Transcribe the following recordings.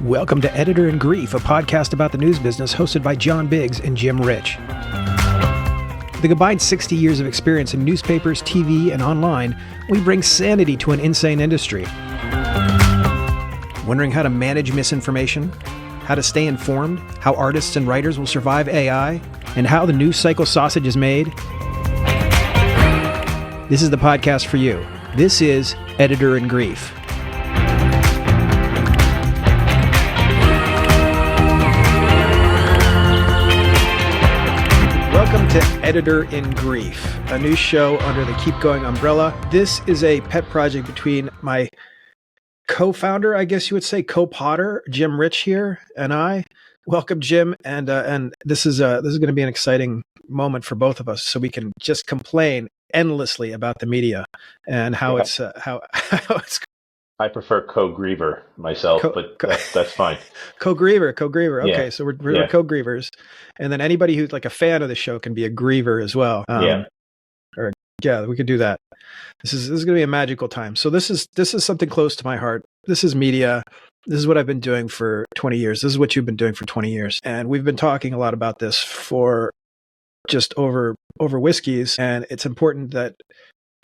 Welcome to Editor in Grief, a podcast about the news business hosted by John Biggs and Jim Rich. The combined 60 years of experience in newspapers, TV, and online, we bring sanity to an insane industry. Wondering how to manage misinformation, how to stay informed, how artists and writers will survive AI, and how the news cycle sausage is made? This is the podcast for you. This is Editor in Grief. Welcome to Editor in Grief, a new show under the Keep Going umbrella. This is a pet project between my co-founder, I guess you would say, co-podder, Jim Rich here, and I. Welcome, Jim, and this is going to be an exciting moment for both of us, so we can just complain endlessly about the media and how it's how it's. I prefer co-griever myself, but that's fine. Co-griever. Okay, Yeah. so we're co-grievers, and then anybody who's like a fan of the show can be a griever as well. Yeah, we could do that. This is going to be a magical time. So this is something close to my heart. This is media. This is what I've been doing for 20 years. This is what you've been doing for 20 years, and we've been talking a lot about this for just over whiskeys, and it's important that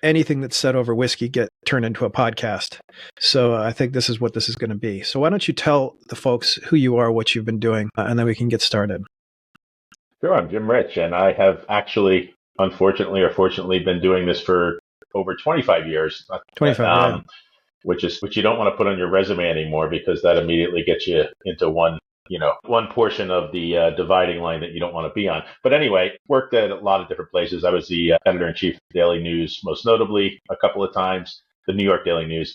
anything that's said over whiskey get turned into a podcast. So I think this is what this is going to be. So why don't you tell the folks who you are, what you've been doing, and then we can get started. Sure, I'm Jim Rich, and I have actually, unfortunately or fortunately, been doing this for over 25 years. 25, which you don't want to put on your resume anymore, because that immediately gets you into one portion of the dividing line that you don't want to be on. But anyway, worked at a lot of different places. I was the editor-in-chief of Daily News, most notably a couple of times, the New York Daily News.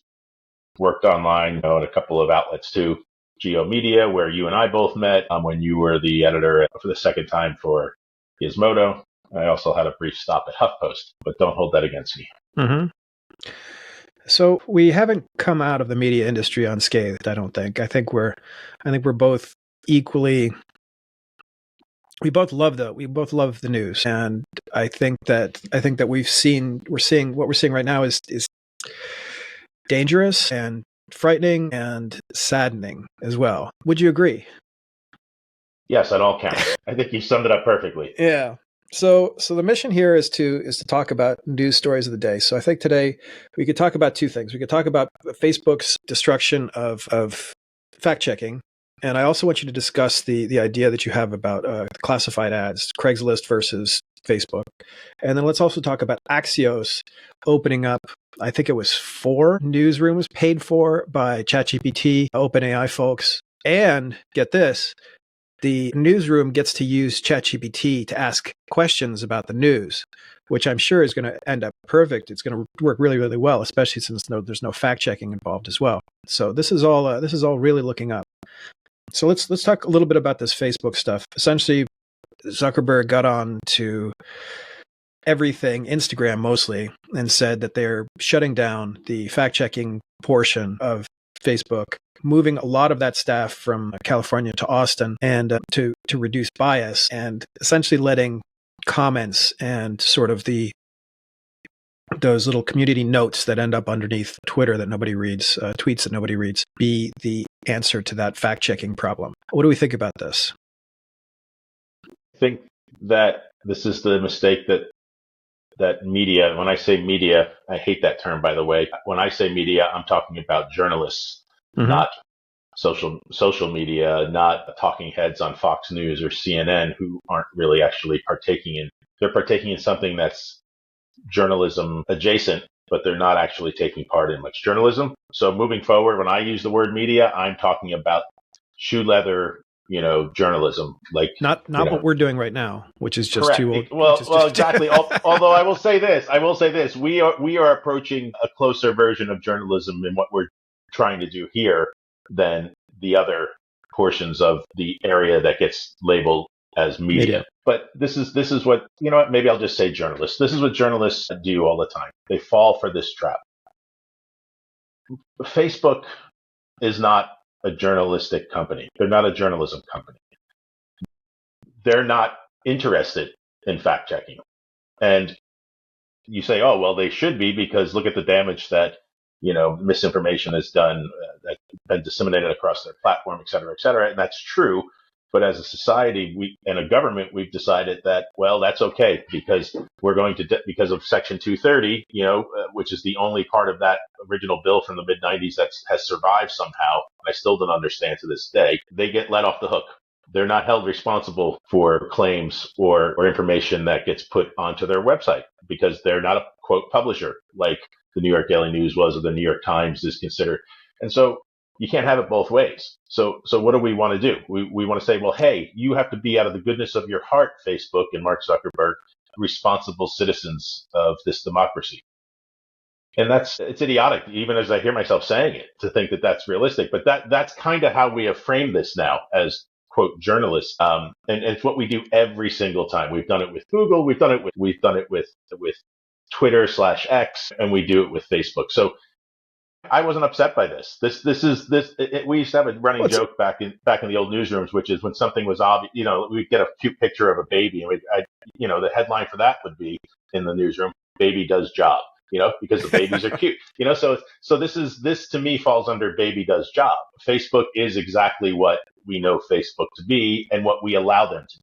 Worked online, at a couple of outlets too. Geo Media, where you and I both met when you were the editor for the second time for Gizmodo. I also had a brief stop at HuffPost, but don't hold that against me. Mm-hmm. So we haven't come out of the media industry unscathed, I don't think. I think we're both equally. We both love the news, and I think that we're seeing what we're seeing right now is dangerous and frightening and saddening as well. Would you agree? Yes, at all counts. I think you summed it up perfectly. Yeah. So the mission here is to talk about news stories of the day. So I think today we could talk about two things. We could talk about Facebook's destruction of fact checking, and I also want you to discuss the idea that you have about classified ads, Craigslist versus Facebook, and then let's also talk about Axios opening up. I think it was 4 newsrooms paid for by ChatGPT, OpenAI folks, and get this. The newsroom gets to use ChatGPT to ask questions about the news, which I'm sure is going to end up perfect. It's going to work really, really well, especially since there's no fact checking involved as well. So this is all really looking up. So let's talk a little bit about this Facebook stuff. Essentially, Zuckerberg got on to everything, Instagram mostly, and said that they're shutting down the fact checking portion of Facebook, moving a lot of that staff from California to Austin, and to reduce bias, and essentially letting comments and sort of those little community notes that end up underneath Twitter that nobody reads, tweets that nobody reads, be the answer to that fact-checking problem. What do we think about this? I think that this is the mistake that media, when I say media, I hate that term, by the way. When I say media, I'm talking about journalists, not social media, not talking heads on Fox News or CNN, who aren't really actually they're partaking in something that's journalism adjacent, but they're not actually taking part in much journalism. So moving forward, when I use the word media, I'm talking about shoe leather, journalism, like not what we're doing right now, which is just correct. too old. Well, exactly. Although I will say this, we are approaching a closer version of journalism in what we're trying to do here than the other portions of the area that gets labeled as media. But this is what, maybe I'll just say journalists. This is what journalists do all the time. They fall for this trap. Facebook is not a journalistic company. They're not a journalism company. They're not interested in fact checking. And you say, oh, well, they should be, because look at the damage that misinformation is done, that's been disseminated across their platform, et cetera, and that's true. But as a society, and a government, we've decided that, well, that's okay because we're going to, because of Section 230, which is the only part of that original bill from the mid 90s that has survived somehow. I still don't understand to this day. They get let off the hook. They're not held responsible for claims or information that gets put onto their website because they're not a quote publisher like the New York Daily News was or the New York Times is considered. And so you can't have it both ways. So what do we want to do? We want to say, well, hey, you have to be, out of the goodness of your heart, Facebook and Mark Zuckerberg, responsible citizens of this democracy. And it's idiotic, even as I hear myself saying it, to think that that's realistic. But that's kind of how we have framed this now as quote journalists. And it's what we do every single time. We've done it with Google. We've done it with Twitter/X, and we do it with Facebook. So I wasn't upset by this. We used to have a running joke back in the old newsrooms, which is when something was obvious, we'd get a cute picture of a baby, and the headline for that would be in the newsroom, "Baby does job," because the babies are cute, So this to me falls under baby does job. Facebook is exactly what we know Facebook to be and what we allow them to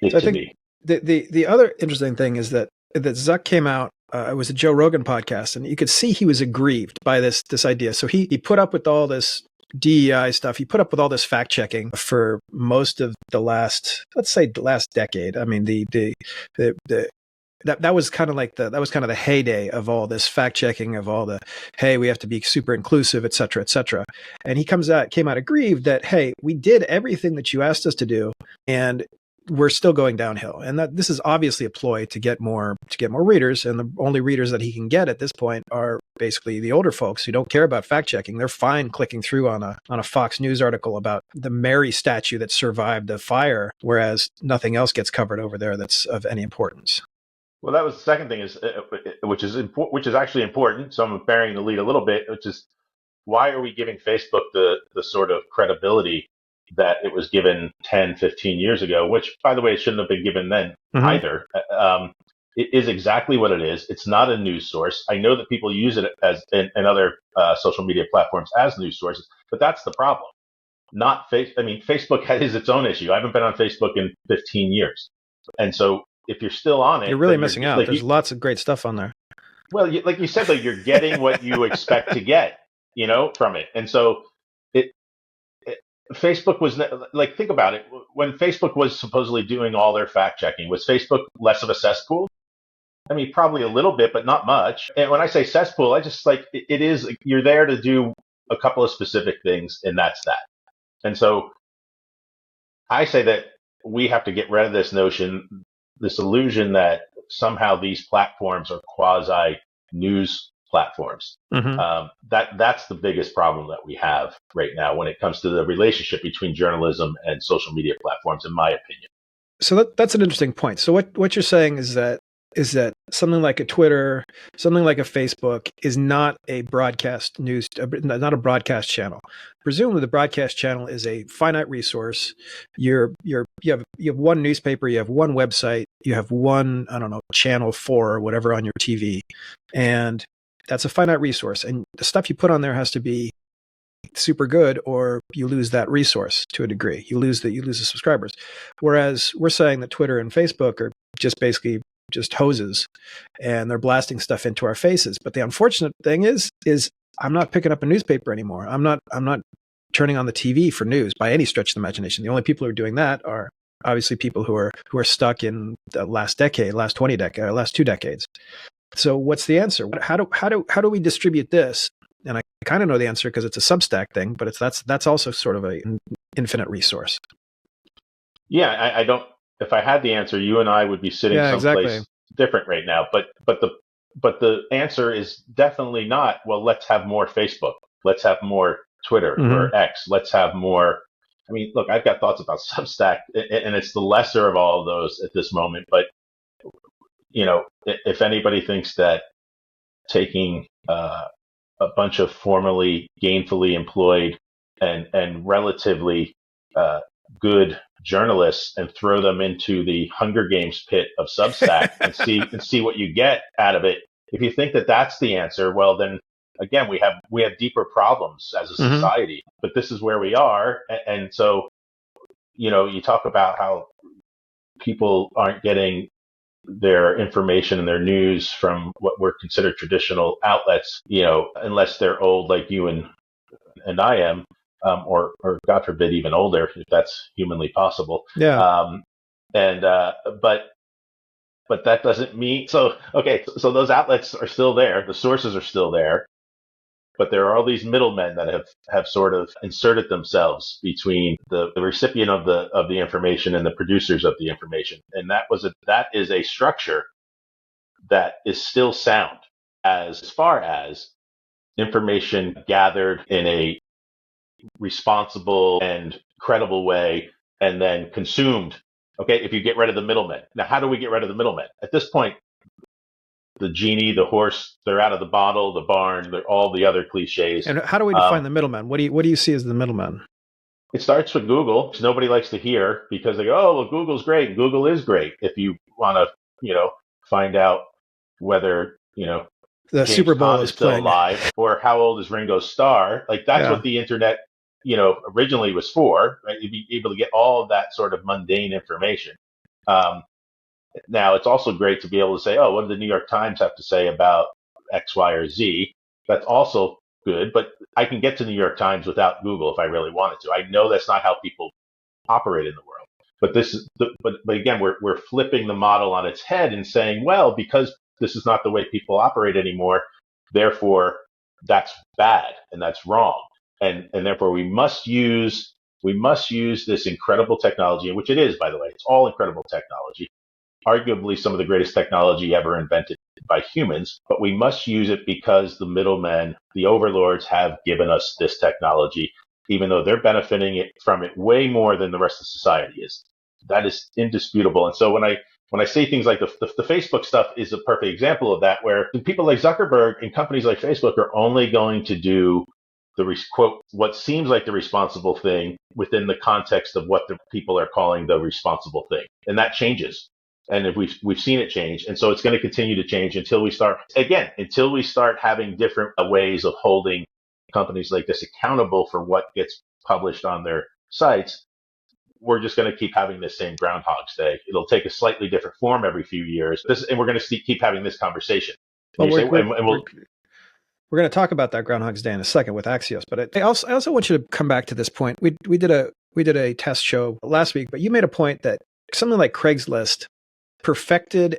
be. So I think the other interesting thing is that Zuck came out. It was a Joe Rogan podcast, and you could see he was aggrieved by this idea. So he put up with all this DEI stuff. He put up with all this fact checking for most of the last decade. I mean, that was kind of the heyday of all this fact checking, of all the, hey, we have to be super inclusive, et cetera, et cetera. And he came out aggrieved that, hey, we did everything that you asked us to do, and we're still going downhill. And that this is obviously a ploy to get more readers. And the only readers that he can get at this point are basically the older folks who don't care about fact checking. They're fine clicking through on a Fox News article about the Mary statue that survived the fire, whereas nothing else gets covered over there that's of any importance. Well, that was the second thing, which is actually important. So I'm burying the lead a little bit, which is, why are we giving Facebook the sort of credibility that it was given 10, 15 years ago, which, by the way, it shouldn't have been given then either. It is exactly what it is. It's not a news source. I know that people use it as in other social media platforms as news sources, but that's the problem. Not Facebook has its own issue. I haven't been on Facebook in 15 years. And so if you're still on it, you're really missing out. There's lots of great stuff on there. Well, like you said, you're getting what you expect to get, from it. And so Facebook was think about it. When Facebook was supposedly doing all their fact checking, was Facebook less of a cesspool? I mean, probably a little bit, but not much. And when I say cesspool, I just it is, you're there to do a couple of specific things, and that's that. And so I say that we have to get rid of this notion, this illusion that somehow these platforms are quasi news platforms. That's the biggest problem that we have right now when it comes to the relationship between journalism and social media platforms, in my opinion. So that's an interesting point. So what you're saying is that something like a Twitter, something like a Facebook is not a broadcast news, not a broadcast channel. Presumably the broadcast channel is a finite resource. You have one newspaper, you have one website, you have one, channel 4 or whatever on your TV. And that's a finite resource. And the stuff you put on there has to be super good, or you lose that resource to a degree. You lose the subscribers. Whereas we're saying that Twitter and Facebook are just basically just hoses, and they're blasting stuff into our faces. But the unfortunate thing is I'm not picking up a newspaper anymore. I'm not turning on the TV for news by any stretch of the imagination. The only people who are doing that are obviously people who are stuck in the last 2 decades. So what's the answer? How do we distribute this? And I kind of know the answer because it's a Substack thing, but that's also sort of an infinite resource. Yeah, I don't. If I had the answer, you and I would be sitting someplace different right now. But the answer is definitely not, well, let's have more Facebook. Let's have more Twitter or X. Let's have more. I mean, look, I've got thoughts about Substack, and it's the lesser of all of those at this moment. But, if anybody thinks that taking a bunch of formerly gainfully employed and relatively good journalists and throw them into the Hunger Games pit of Substack and see what you get out of it, If you think that that's the answer, well, then again, we have deeper problems as a Mm-hmm. society. But this is where we are, and so you talk about how people aren't getting their information and their news from what were considered traditional outlets, unless they're old like you and I am, or God forbid, even older, if that's humanly possible. Yeah. Um, and but that doesn't mean so. Okay, so those outlets are still there, the sources are still there, but there are all these middlemen that have sort of inserted themselves between the recipient of the information and the producers of the information, and that is a structure that is still sound as far as information gathered in a responsible and credible way and then consumed. Okay, if you get rid of the middlemen. Now, how do we get rid of the middlemen? At this point, the genie, the horse, they're out of the bottle, the barn, they're all the other cliches. And how do we define the middleman? What do you see as the middleman? It starts with Google, which nobody likes to hear because they go, oh, well, Google's great. Google is great if you want to, find out whether, The James Super Bowl Caan is still playing. alive or how old is Ringo Starr. Like that's Yeah. what the internet, originally was for, right? You'd be able to get all of that sort of mundane information. Now it's also great to be able to say, oh, what did the New York Times have to say about X, Y, or Z? That's also good, but I can get to the New York Times without Google if I really wanted to. I know that's not how people operate in the world. But but again, we're flipping the model on its head and saying, well, because this is not the way people operate anymore, therefore that's bad and that's wrong, and therefore we must use this incredible technology, which it is, by the way, it's all incredible technology, arguably some of the greatest technology ever invented by humans, but we must use it because the middlemen, the overlords, have given us this technology, even though they're benefiting from it way more than the rest of society is. That is indisputable. And so when I say things like the Facebook stuff is a perfect example of that, where people like Zuckerberg and companies like Facebook are only going to do quote, what seems like the responsible thing within the context of what the people are calling the responsible thing. And that changes. And if we've seen it change, and so it's going to continue to change until we start having different ways of holding companies like this accountable for what gets published on their sites. We're just going to keep having this same Groundhog's Day. It'll take a slightly different form every few years, and we're going to keep having this conversation. Well, we're going to talk about that Groundhog's Day in a second with Axios, but I also want you to come back to this point. We did a test show last week, but you made a point that something like Craigslist perfected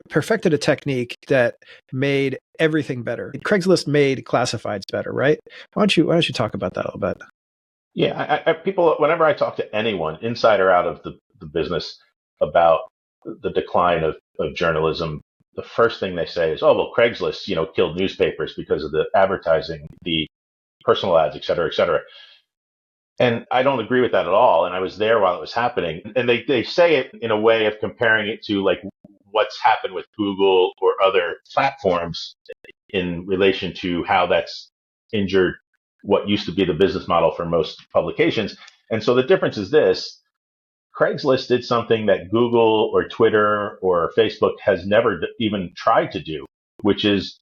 a technique that made everything better. Craigslist made classifieds better, right? Why don't you talk about that a little bit? Yeah, people, whenever I talk to anyone, inside or out of the business, about the decline of journalism, the first thing they say is, oh, well, Craigslist, killed newspapers because of the advertising, the personal ads, et cetera, et cetera. And I don't agree with that at all. And I was there while it was happening. And they say it in a way of comparing it to like what's happened with Google or other platforms in relation to how that's injured what used to be the business model for most publications. And so the difference is this: Craigslist did something that Google or Twitter or Facebook has never even tried to do, which is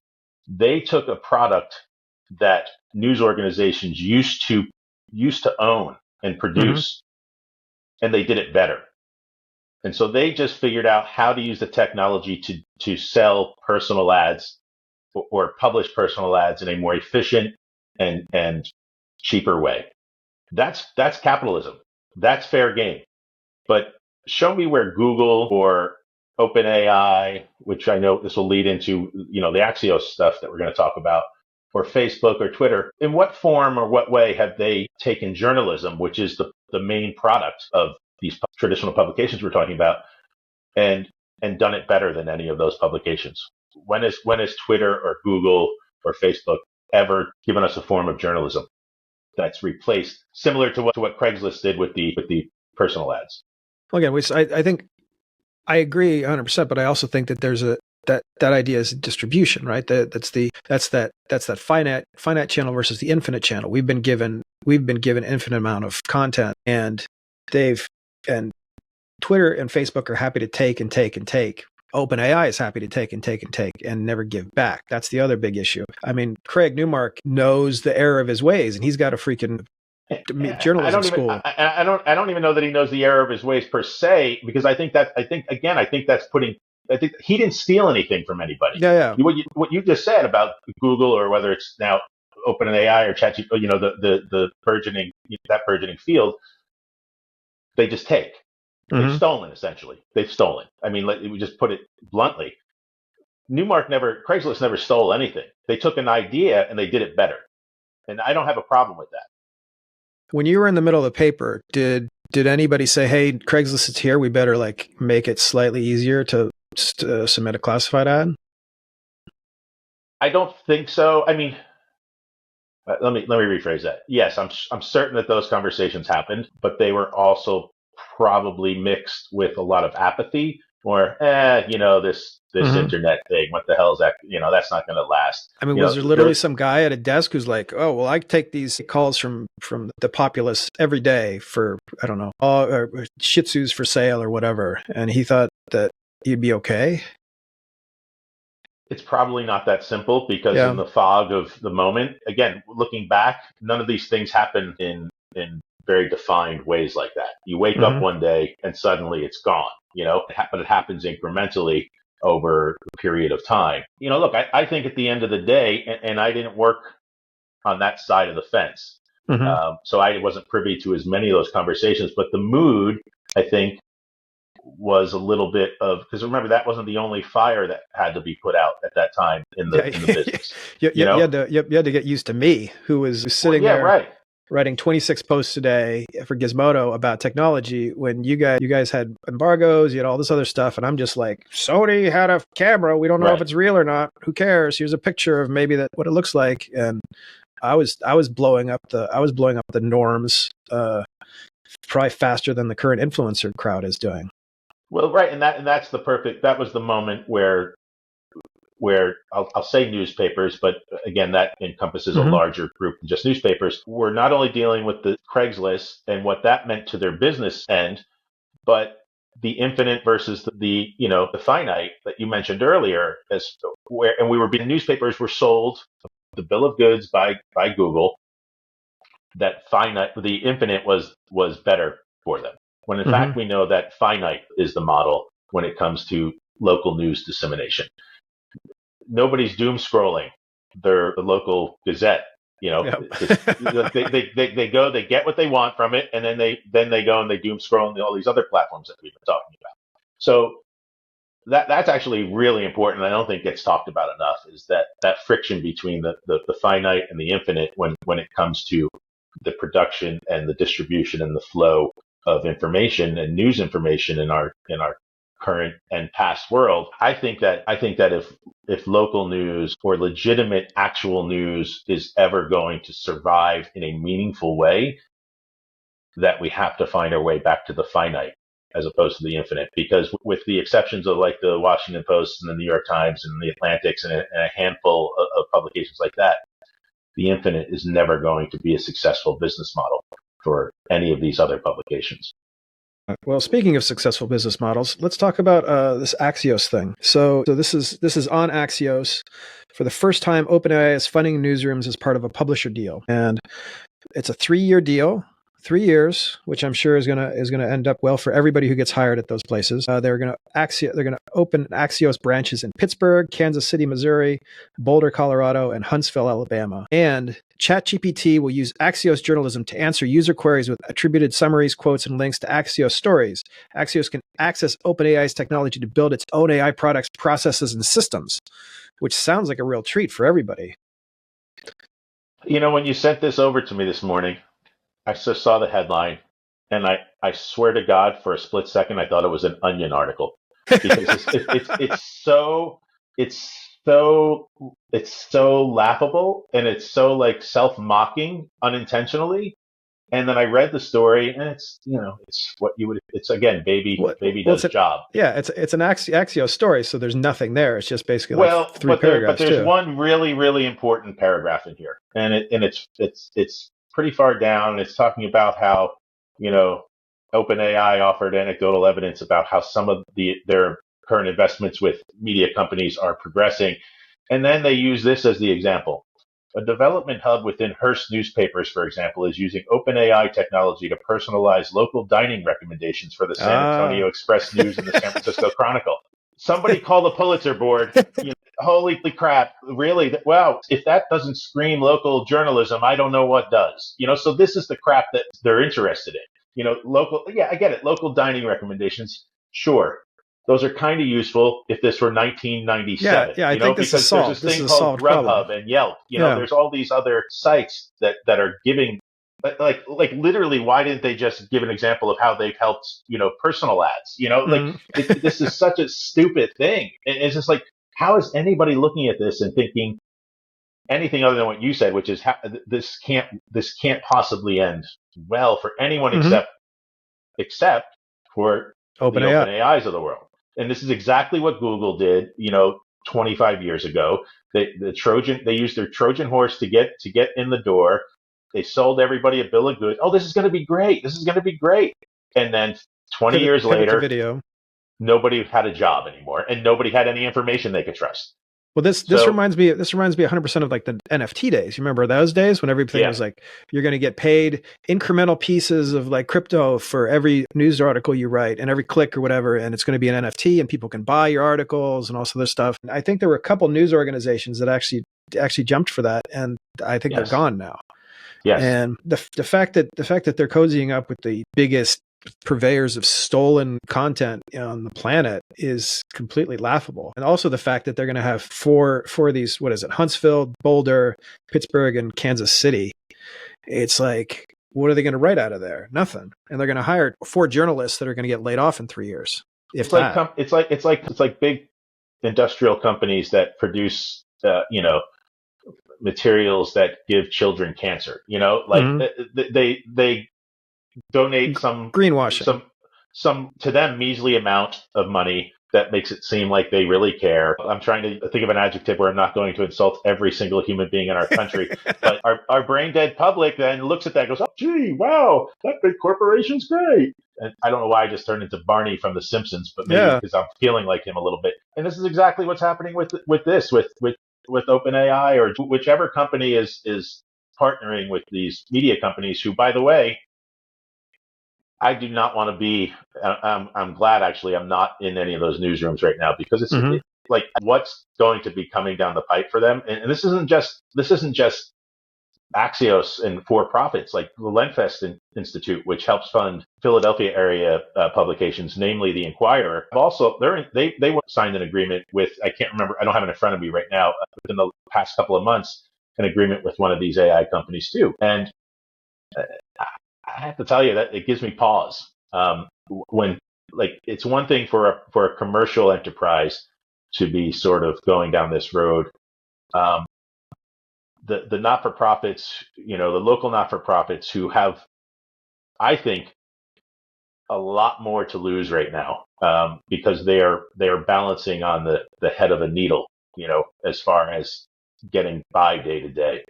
they took a product that news organizations used to own and produce, and they did it better. And so they just figured out how to use the technology to sell personal ads or publish personal ads in a more efficient and cheaper way. That's capitalism. That's fair game. But show me where Google or OpenAI, which I know this will lead into, the Axios stuff that we're going to talk about, or Facebook or Twitter, in what form or what way have they taken journalism, which is the main product of these traditional publications we're talking about, and done it better than any of those publications? When is Twitter or Google or Facebook ever given us a form of journalism that's replaced, similar to what Craigslist did with the personal ads? Well, again, I think I agree 100%, but I also think that there's that idea is distribution, right? That's that finite channel versus the infinite channel. We've been given infinite amount of content, and Twitter and Facebook are happy to take and take and take OpenAI is happy to take and take and take and never give back. That's the other big issue. I mean, Craig Newmark knows the error of his ways, and he's got a freaking journalism school. I don't even know that he knows the error of his ways per se, because I think that's putting. I think he didn't steal anything from anybody. Yeah. What you just said about Google, or whether it's now OpenAI or ChatGPT, the burgeoning field, they just take. They've stolen, essentially. They've stolen. I mean, we just put it bluntly. Craigslist never stole anything. They took an idea and they did it better. And I don't have a problem with that. When you were in the middle of the paper, did anybody say, "Hey, Craigslist is here. We better make it slightly easier to submit a classified ad"? I don't think so. I mean, let me rephrase that. Yes, I'm certain that those conversations happened, but they were also probably mixed with a lot of apathy, or this internet thing. What the hell is that? That's not going to last. I mean, was there literally some guy at a desk who's like, "Oh, well, I take these calls from the populace every day for, I don't know, Shih Tzus for sale or whatever," and he thought that he'd be okay? It's probably not that simple, because in the fog of the moment, again, looking back, none of these things happen in very defined ways like that. You wake up one day and suddenly it's gone, but it happens incrementally over a period of time. Look, I think at the end of the day, and I didn't work on that side of the fence, so I wasn't privy to as many of those conversations, but the mood, I think, was a little bit of, because remember, that wasn't the only fire that had to be put out at that time in the business. You had to get used to me, who was sitting there writing 26 posts a day for Gizmodo about technology when you guys had embargoes, you had all this other stuff, and I'm just like, Sony had a camera, we don't know if it's real or not, who cares, here's a picture of maybe what it looks like. And I was blowing up the norms probably faster than the current influencer crowd is doing. Well, right, and that was the moment where I'll say newspapers, but again, that encompasses a larger group than just newspapers. We're not only dealing with the Craigslist and what that meant to their business end, but the infinite versus the finite that you mentioned earlier, newspapers were sold the bill of goods by Google. That finite, the infinite was better for them. When in fact we know that finite is the model when it comes to local news dissemination. Nobody's doom scrolling the local Gazette. They go, they get what they want from it, and then they go and they doom scroll on all these other platforms that we've been talking about. So that's actually really important. I don't think gets talked about enough, is that friction between the finite and the infinite when it comes to the production and the distribution and the flow of information and news information in our current and past world. I think that if local news or legitimate actual news is ever going to survive in a meaningful way, that we have to find our way back to the finite as opposed to the infinite. Because with the exceptions of like the Washington Post and the New York Times and the Atlantics and a handful of publications like that, the infinite is never going to be a successful business model for any of these other publications. Well, speaking of successful business models, let's talk about this Axios thing. So this is on Axios. For the first time, OpenAI is funding newsrooms as part of a publisher deal, and it's a 3-year deal. 3 years, which I'm sure is gonna end up well for everybody who gets hired at those places. They're gonna open Axios branches in Pittsburgh, Kansas City, Missouri, Boulder, Colorado, and Huntsville, Alabama. And ChatGPT will use Axios journalism to answer user queries with attributed summaries, quotes, and links to Axios stories. Axios can access OpenAI's technology to build its own AI products, processes, and systems, which sounds like a real treat for everybody. When you sent this over to me this morning, I just saw the headline, and I swear to God, for a split second, I thought it was an Onion article, because it's so laughable, and it's so like self-mocking unintentionally. And then I read the story, and it's what you would. It's again, baby does job. Yeah, it's an Axios story, so there's nothing there. It's just basically three But paragraphs. there's one really, really important paragraph in here, and it's pretty far down. It's talking about how, OpenAI offered anecdotal evidence about how some of their current investments with media companies are progressing. And then they use this as the example. A development hub within Hearst newspapers, for example, is using OpenAI technology to personalize local dining recommendations for the San Ah. Antonio Express News and the San Francisco Chronicle. Somebody call the Pulitzer board. Holy crap, really? Wow, if that doesn't scream local journalism, I don't know what does. So this is the crap that they're interested in. Local, yeah, I get it. Local dining recommendations, sure. Those are kind of useful if this were Yeah, 1997, yeah, I think this is because there's solved. this This thing is a called solved problem. Grubhub and Yelp. Yeah. There's all these other sites that are giving, like literally, why didn't they just give an example of how they've helped, personal ads? Mhm. This is such a stupid thing. And it's just like, how is anybody looking at this and thinking anything other than what you said, which is this can't possibly end well for anyone Mhm. except for the OpenAI. open AIs of the world. And this is exactly what Google did, 25 years ago. They used their Trojan horse to get in the door. They sold everybody a bill of goods. Oh, this is going to be great. This is going to be great. And then 20 years Pivot to later, video. nobody had a job anymore, and nobody had any information they could trust. Well, this So reminds me 100% of like the NFT days. You remember those days when everything yeah, was like you're going to get paid incremental pieces of like crypto for every news article you write and every click or whatever, and it's going to be an NFT and people can buy your articles and all this other stuff. I think there were a couple news organizations that actually jumped for that, and I think they're yes, gone now. yes. And the fact that they're cozying up with the biggest purveyors of stolen content on the planet is completely laughable. And also the fact that they're going to have four of these, what is it, Huntsville, Boulder, Pittsburgh, and Kansas City. It's like, what are they going to write out of there? Nothing. And they're going to hire 4 journalists that are going to get laid off in 3 years. If that. It's like big industrial companies that produce materials that give children cancer. Mhm. They donate Greenwashing. some to them measly amount of money that makes it seem like they really care. I'm trying to think of an adjective where I'm not going to insult every single human being in our country, but our brain dead public then looks at that and goes, oh, gee, wow, that big corporation's great. And I don't know why I just turned into Barney from The Simpsons, but maybe Yeah. because I'm feeling like him a little bit. And this is exactly what's happening with OpenAI or whichever company is partnering with these media companies who, by the way, I do not want to be. I'm glad actually I'm not in any of those newsrooms right now because Mhm. like what's going to be coming down the pipe for them. And this isn't just Axios and for profits like the Lenfest Institute, which helps fund Philadelphia area publications, namely the Inquirer. Also, they signed an agreement with, I can't remember, I don't have it in front of me right now. Within the past couple of months, an agreement with one of these AI companies too, and I have to tell you that it gives me pause when, like, it's one thing for a commercial enterprise to be sort of going down this road. Um, the not for profits, the local not for profits who have, I think, a lot more to lose right now because they are balancing on the head of a needle, as far as getting by day to day.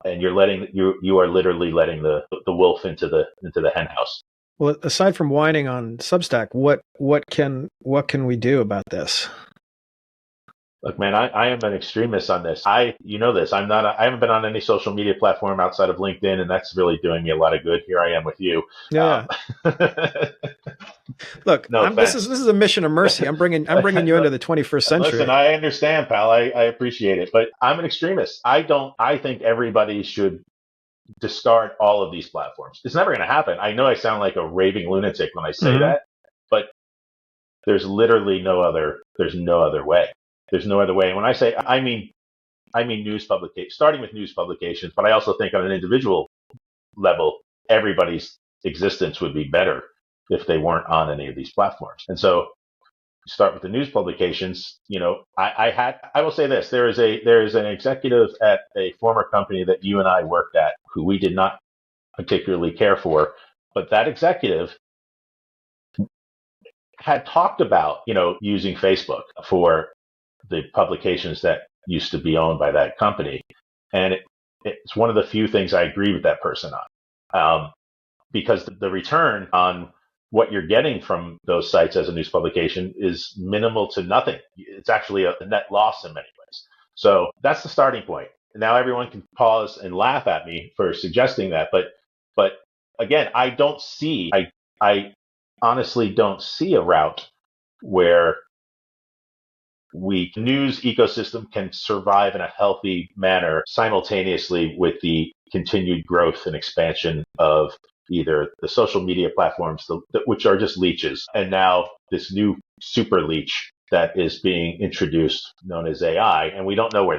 And you are literally letting the wolf into the hen house. Well, aside from whining on Substack, what can we do about this? Look, man, I am an extremist on this. You know this. I haven't been on any social media platform outside of LinkedIn, and that's really doing me a lot of good. Here I am with you. Yeah. Look, No this offense. is a mission of mercy. I'm bringing you into the 21st Listen, century. I understand, pal. I appreciate it, but I'm an extremist. I think everybody should discard all of these platforms. It's never going to happen. I know I sound like a raving lunatic when I say Mhm. that, but there's literally no other. There's no other way. There's no other way. And when I say, I mean news publication, starting with news publications, but I also think on an individual level, everybody's existence would be better if they weren't on any of these platforms. And so, start with the news publications. I will say this: there is an executive at a former company that you and I worked at who we did not particularly care for, but that executive had talked about using Facebook for the publications that used to be owned by that company, and it's one of the few things I agree with that person on, because the return on what you're getting from those sites as a news publication is minimal to nothing. It's actually a net loss in many ways. So that's the starting point. Now everyone can pause and laugh at me for suggesting that, but again, I honestly don't see a route where news ecosystem can survive in a healthy manner simultaneously with the continued growth and expansion of either the social media platforms, which are just leeches, and now this new super leech that is being introduced known as AI. And we don't know where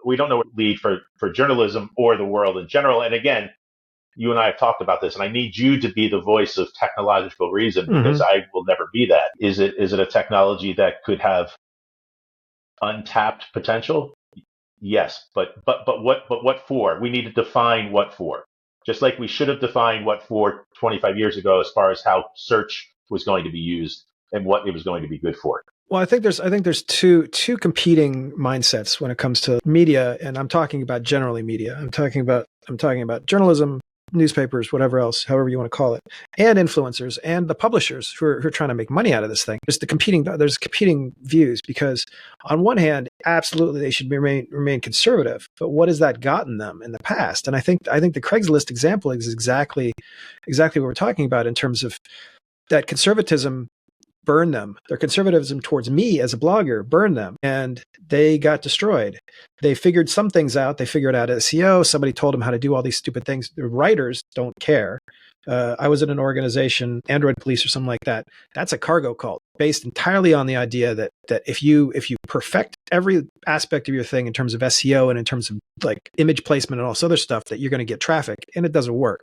we don't know what lead for journalism or the world in general. And again, you and I have talked about this, and I need you to be the voice of technological reason because I will never be that. Is it a technology that could have untapped potential? Yes, but what for? We need to define what for. Just like we should have defined what for 25 years ago as far as how search was going to be used and what it was going to be good for. Well, I think there's two competing mindsets when it comes to media, and I'm talking about generally media. I'm talking about journalism, newspapers, whatever else, however you want to call it, and influencers and the publishers who are trying to make money out of this thing. There's competing views because on one hand, absolutely they should remain conservative, but what has that gotten them in the past? And I think the Craigslist example is exactly what we're talking about in terms of that conservatism burned them. Their conservatism towards me as a blogger burned them, and they got destroyed. They figured some things out. They figured out SEO. Somebody told them how to do all these stupid things. The writers don't care. I was in an organization, Android Police or something like that. That's a cargo cult based entirely on the idea that if you perfect every aspect of your thing in terms of SEO and in terms of like image placement and all this other stuff, that you're going to get traffic, and it doesn't work.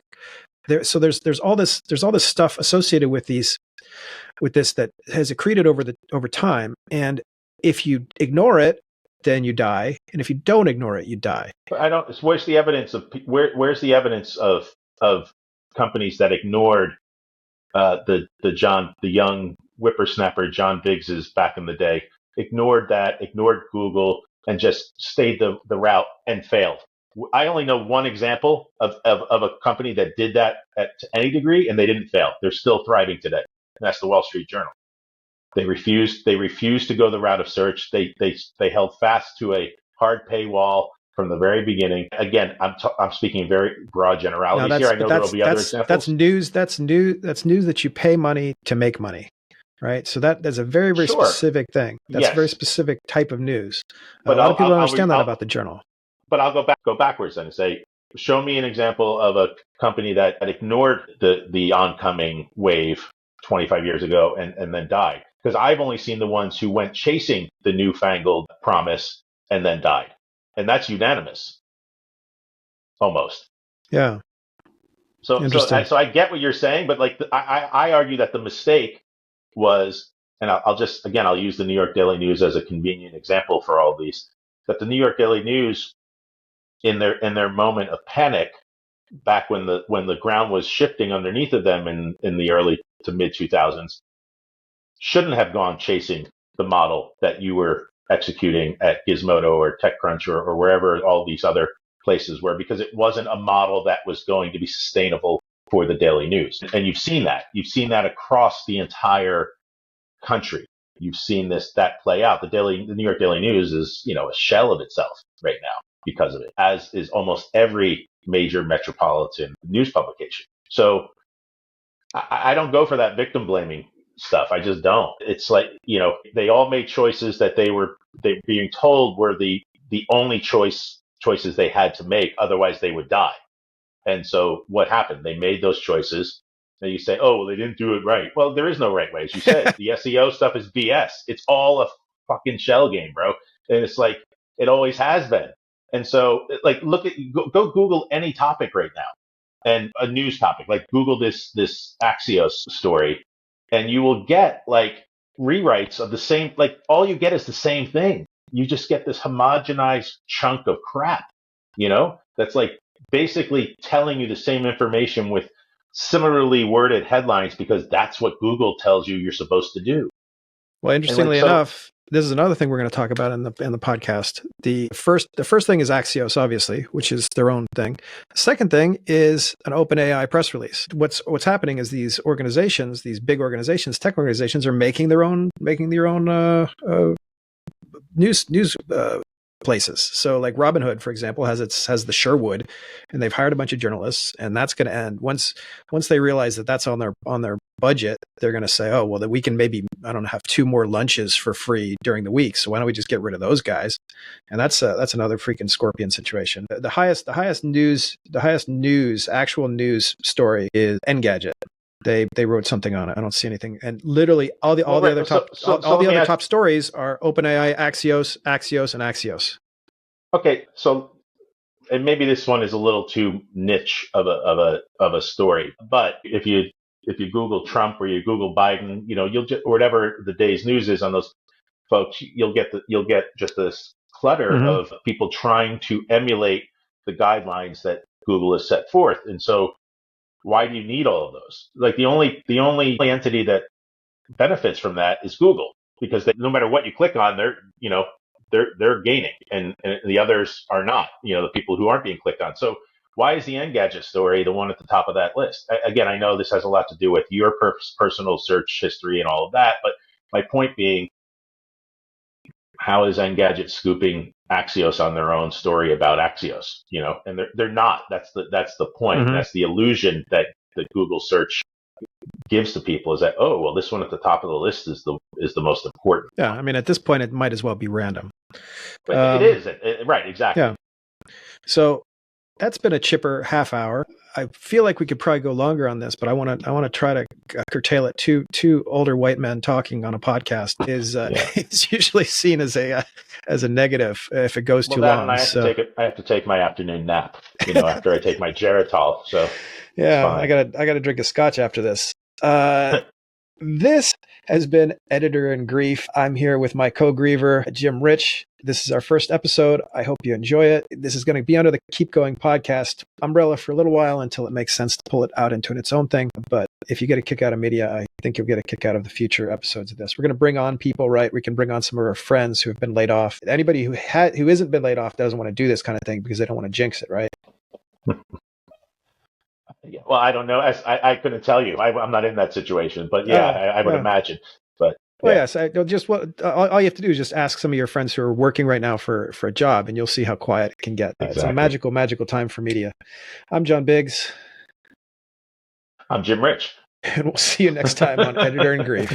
So there's all this stuff associated with this that has accreted over time, and if you ignore it, then you die, and if you don't ignore it, you die. Where's the evidence of companies that ignored the young whippersnapper John Biggs's back in the day, ignored Google, and just stayed the route and failed? I only know one example of a company that did that to any degree, and they didn't fail. They're still thriving today. And that's the Wall Street Journal. They refused to go the route of search. They held fast to a hard paywall from the very beginning. Again, I'm speaking very broad generalities here. I know there will be other examples. That's news that you pay money to make money, right? So that's a very, very specific thing. That's a very specific type of news. But a lot of people don't understand that about the Journal. But I'll go backwards then and say, show me an example of a company that ignored the oncoming wave 25 years ago and then died. Because I've only seen the ones who went chasing the newfangled promise and then died. And that's unanimous. Almost. Yeah. So I get what you're saying, but like I argue that the mistake was, and I'll use the New York Daily News as a convenient example for all of these, that the New York Daily News in their moment of panic back when the ground was shifting underneath of them in the early to mid 2000s, shouldn't have gone chasing the model that you were executing at Gizmodo or TechCrunch or wherever all these other places were, because it wasn't a model that was going to be sustainable for the Daily News. And you've seen that across the entire country. You've seen that play out. The New York Daily News is, a shell of itself right now because of it, as is almost every major metropolitan news publication. So I don't go for that victim blaming stuff. I just don't. It's like, they all made choices that they being told were the only choices they had to make. Otherwise they would die. And so what happened? They made those choices. And you say, oh, well, they didn't do it right. Well, there is no right way. As you said, the SEO stuff is BS. It's all a fucking shell game, bro. And it's like, it always has been. And so like, go Google any topic right now. And a news topic, like Google this Axios story, and you will get like rewrites of the same, like all you get is the same thing. You just get this homogenized chunk of crap, that's like basically telling you the same information with similarly worded headlines because that's what Google tells you you're supposed to do. Well, interestingly enough, this is another thing we're going to talk about in the podcast. The first thing is Axios, obviously, which is their own thing. The second thing is an OpenAI press release. What's happening is these organizations, these big organizations, tech organizations, are making their own news places. So like Robinhood, for example, has the Sherwood, and they've hired a bunch of journalists, and that's going to end once they realize that that's on their budget. They're going to say, oh well, that we can maybe, I don't know, have 2 more lunches for free during the week. So why don't we just get rid of those guys? And that's another freaking scorpion situation. The highest actual news story is Engadget. They wrote something on it. I don't see anything, and literally all the other top stories are OpenAI, Axios, and Axios. Okay, so and maybe this one is a little too niche of a story, but if you Google Trump or you Google Biden, you'll just, or whatever the day's news is on those folks, you'll get just this clutter of people trying to emulate the guidelines that Google has set forth, and so. Why do you need all of those? Like the only entity that benefits from that is Google, because no matter what you click on, they're gaining, and the others are not. The people who aren't being clicked on. So why is the Engadget story the one at the top of that list? Again, I know this has a lot to do with your personal search history and all of that, but my point being, how is Engadget scooping Axios on their own story about Axios? And they're not. That's the point. That's the illusion that the Google search gives to people, is that, oh well, this one at the top of the list is the most important. Yeah, I mean, at this point, it might as well be random. It is right, exactly. Yeah. So that's been a chipper half hour. I feel like we could probably go longer on this, but I want to try to curtail it. Two older white men talking on a podcast is is usually seen as a negative if it goes too long. I have to take my afternoon nap, after I take my Geritol. So yeah, I gotta drink a scotch after this. This has been Editor in Grief. I'm here with my co-griever, Jim Rich. This is our first episode. I hope you enjoy it. This is going to be under the Keep Going podcast umbrella for a little while until it makes sense to pull it out into its own thing. But if you get a kick out of media, I think you'll get a kick out of the future episodes of this. We're going to bring on people, right? We can bring on some of our friends who have been laid off. Anybody who isn't been laid off doesn't want to do this kind of thing because they don't want to jinx it, right? Yeah, well, I don't know. I couldn't tell you. I'm not in that situation, but I would imagine. But well, yes, all you have to do is just ask some of your friends who are working right now for a job, and you'll see how quiet it can get. Exactly. It's a magical time for media. I'm John Biggs. I'm Jim Rich. And we'll see you next time on Editor in Grief.